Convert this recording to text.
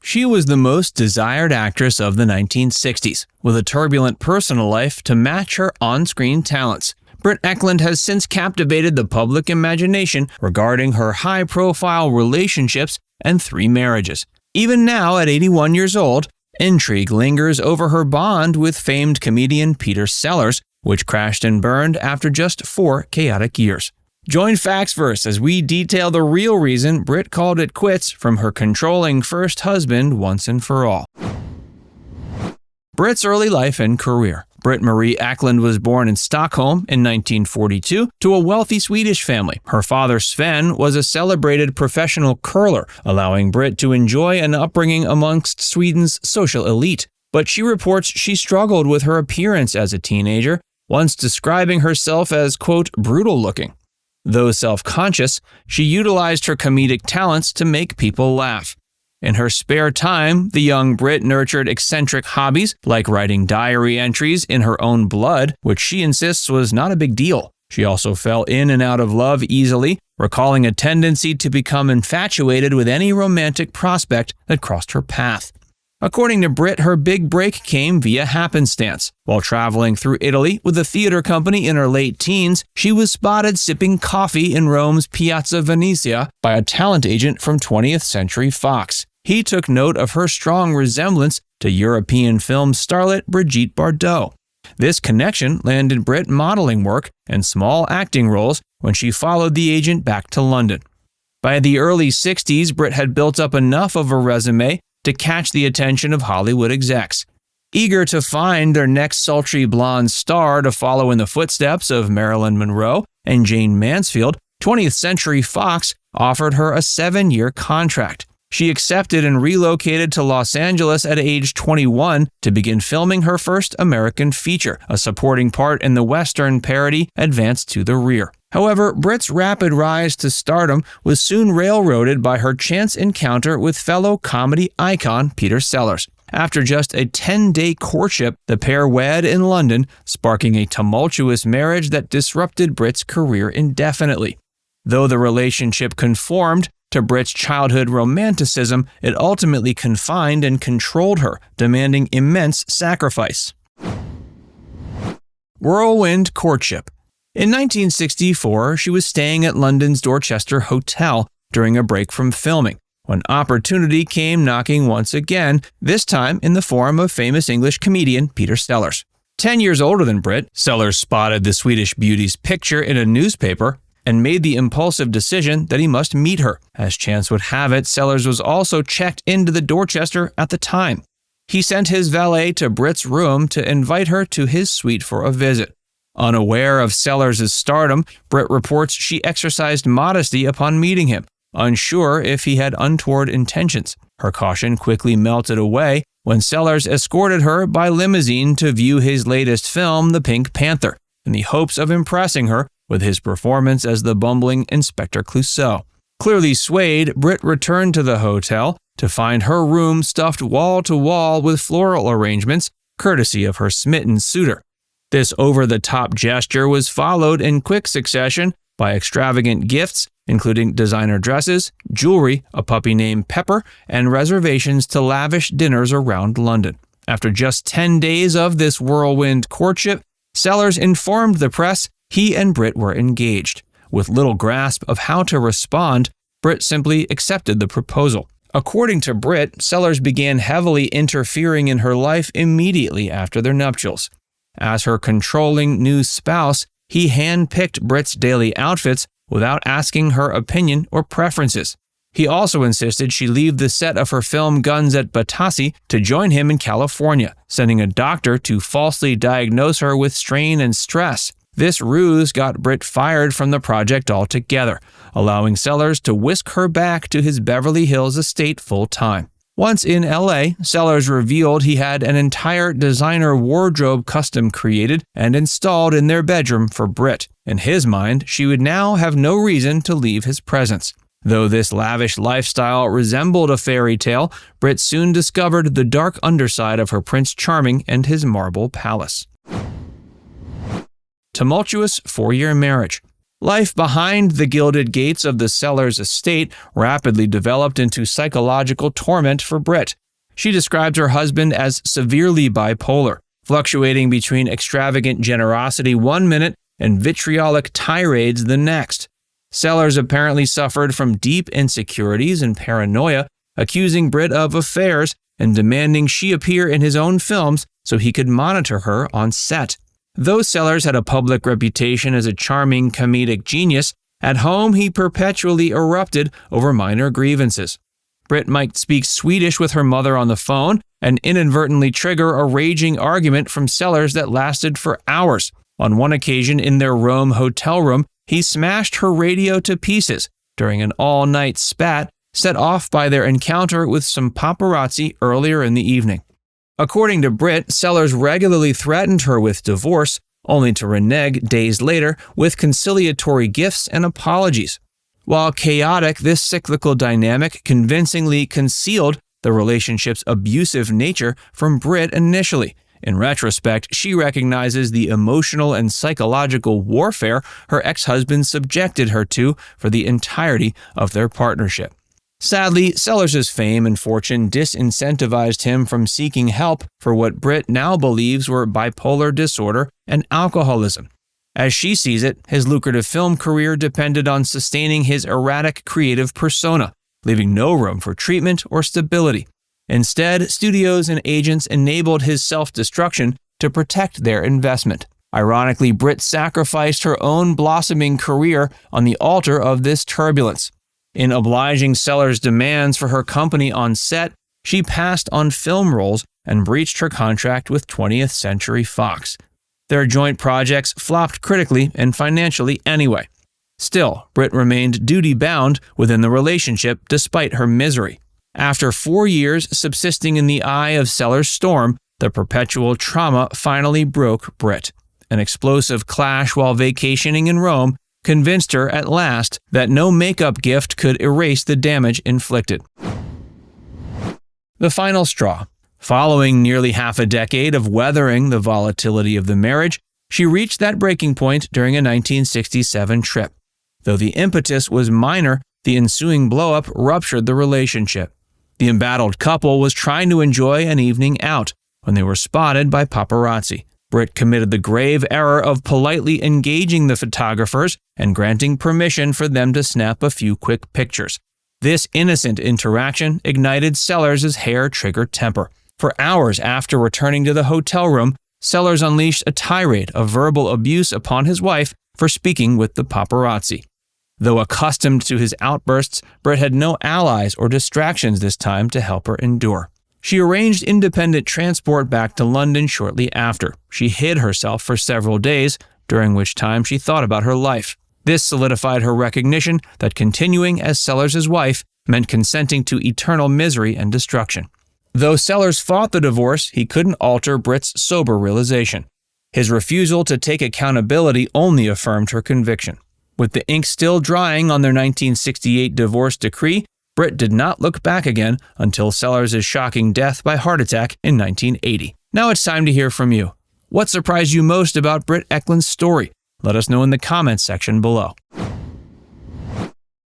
She was the most desired actress of the 1960s, with a turbulent personal life to match her on-screen talents. Britt Ekland has since captivated the public imagination regarding her high-profile relationships and 3 marriages. Even now, at 81 years old, intrigue lingers over her bond with famed comedian Peter Sellers, which crashed and burned after just 4 chaotic years. Join Factsverse as we detail the real reason Britt called it quits from her controlling first husband once and for all. Britt's early life and career. Britt Marie Ekland was born in Stockholm in 1942 to a wealthy Swedish family. Her father Sven was a celebrated professional curler, allowing Britt to enjoy an upbringing amongst Sweden's social elite. But she reports she struggled with her appearance as a teenager, once describing herself as, quote, brutal looking. Though self-conscious, she utilized her comedic talents to make people laugh. In her spare time, the young Britt nurtured eccentric hobbies like writing diary entries in her own blood, which she insists was not a big deal. She also fell in and out of love easily, recalling a tendency to become infatuated with any romantic prospect that crossed her path. According to Britt, her big break came via happenstance. While traveling through Italy with a theater company in her late teens, she was spotted sipping coffee in Rome's Piazza Venezia by a talent agent from 20th Century Fox. He took note of her strong resemblance to European film starlet Brigitte Bardot. This connection landed Britt modeling work and small acting roles when she followed the agent back to London. By the early 60s, Britt had built up enough of a resume to catch the attention of Hollywood execs. Eager to find their next sultry blonde star to follow in the footsteps of Marilyn Monroe and Jane Mansfield, 20th Century Fox offered her a 7-year contract. She accepted and relocated to Los Angeles at age 21 to begin filming her first American feature, a supporting part in the Western parody Advance to the Rear. However, Britt's rapid rise to stardom was soon railroaded by her chance encounter with fellow comedy icon Peter Sellers. After just a 10-day courtship, the pair wed in London, sparking a tumultuous marriage that disrupted Britt's career indefinitely. Though the relationship conformed to Britt's childhood romanticism, it ultimately confined and controlled her, demanding immense sacrifice. Whirlwind Courtship. In 1964, she was staying at London's Dorchester Hotel during a break from filming, when opportunity came knocking once again, this time in the form of famous English comedian Peter Sellers. 10 years older than Britt, Sellers spotted the Swedish beauty's picture in a newspaper and made the impulsive decision that he must meet her. As chance would have it, Sellers was also checked into the Dorchester at the time. He sent his valet to Britt's room to invite her to his suite for a visit. Unaware of Sellers' stardom, Britt reports she exercised modesty upon meeting him, unsure if he had untoward intentions. Her caution quickly melted away when Sellers escorted her by limousine to view his latest film, The Pink Panther, in the hopes of impressing her with his performance as the bumbling Inspector Clouseau. Clearly swayed, Britt returned to the hotel to find her room stuffed wall to wall with floral arrangements, courtesy of her smitten suitor. This over-the-top gesture was followed in quick succession by extravagant gifts, including designer dresses, jewelry, a puppy named Pepper, and reservations to lavish dinners around London. After just 10 days of this whirlwind courtship, Sellers informed the press he and Britt were engaged. With little grasp of how to respond, Britt simply accepted the proposal. According to Britt, Sellers began heavily interfering in her life immediately after their nuptials. As her controlling new spouse, he handpicked Britt's daily outfits without asking her opinion or preferences. He also insisted she leave the set of her film Guns at Batasi to join him in California, sending a doctor to falsely diagnose her with strain and stress. This ruse got Britt fired from the project altogether, allowing Sellers to whisk her back to his Beverly Hills estate full-time. Once in LA, Sellers revealed he had an entire designer wardrobe custom created and installed in their bedroom for Britt. In his mind, she would now have no reason to leave his presence. Though this lavish lifestyle resembled a fairy tale, Britt soon discovered the dark underside of her Prince Charming and his marble palace. Tumultuous 4-year marriage. Life behind the gilded gates of the Sellers estate rapidly developed into psychological torment for Britt. She describes her husband as severely bipolar, fluctuating between extravagant generosity one minute and vitriolic tirades the next. Sellers apparently suffered from deep insecurities and paranoia, accusing Britt of affairs and demanding she appear in his own films so he could monitor her on set. Though Sellers had a public reputation as a charming comedic genius, at home he perpetually erupted over minor grievances. Britt might speak Swedish with her mother on the phone and inadvertently trigger a raging argument from Sellers that lasted for hours. On one occasion in their Rome hotel room, he smashed her radio to pieces during an all-night spat set off by their encounter with some paparazzi earlier in the evening. According to Britt, Sellers regularly threatened her with divorce, only to renege days later with conciliatory gifts and apologies. While chaotic, this cyclical dynamic convincingly concealed the relationship's abusive nature from Britt initially. In retrospect, she recognizes the emotional and psychological warfare her ex-husband subjected her to for the entirety of their partnership. Sadly, Sellers' fame and fortune disincentivized him from seeking help for what Britt now believes were bipolar disorder and alcoholism. As she sees it, his lucrative film career depended on sustaining his erratic creative persona, leaving no room for treatment or stability. Instead, studios and agents enabled his self-destruction to protect their investment. Ironically, Britt sacrificed her own blossoming career on the altar of this turbulence. In obliging Sellers' demands for her company on set, she passed on film roles and breached her contract with 20th Century Fox. Their joint projects flopped critically and financially anyway. Still, Britt remained duty-bound within the relationship despite her misery. After 4 years subsisting in the eye of Sellers' storm, the perpetual trauma finally broke Britt. An explosive clash while vacationing in Rome convinced her at last that no makeup gift could erase the damage inflicted. The final straw. Following nearly half a decade of weathering the volatility of the marriage, she reached that breaking point during a 1967 trip. Though the impetus was minor, the ensuing blow-up ruptured the relationship. The embattled couple was trying to enjoy an evening out when they were spotted by paparazzi. Britt committed the grave error of politely engaging the photographers and granting permission for them to snap a few quick pictures. This innocent interaction ignited Sellers' hair-triggered temper. For hours after returning to the hotel room, Sellers unleashed a tirade of verbal abuse upon his wife for speaking with the paparazzi. Though accustomed to his outbursts, Britt had no allies or distractions this time to help her endure. She arranged independent transport back to London shortly after. She hid herself for several days, during which time she thought about her life. This solidified her recognition that continuing as Sellers' wife meant consenting to eternal misery and destruction. Though Sellers fought the divorce, he couldn't alter Britt's sober realization. His refusal to take accountability only affirmed her conviction. With the ink still drying on their 1968 divorce decree, Britt did not look back again until Sellers' shocking death by heart attack in 1980. Now it's time to hear from you. What surprised you most about Britt Ekland's story? Let us know in the comments section below.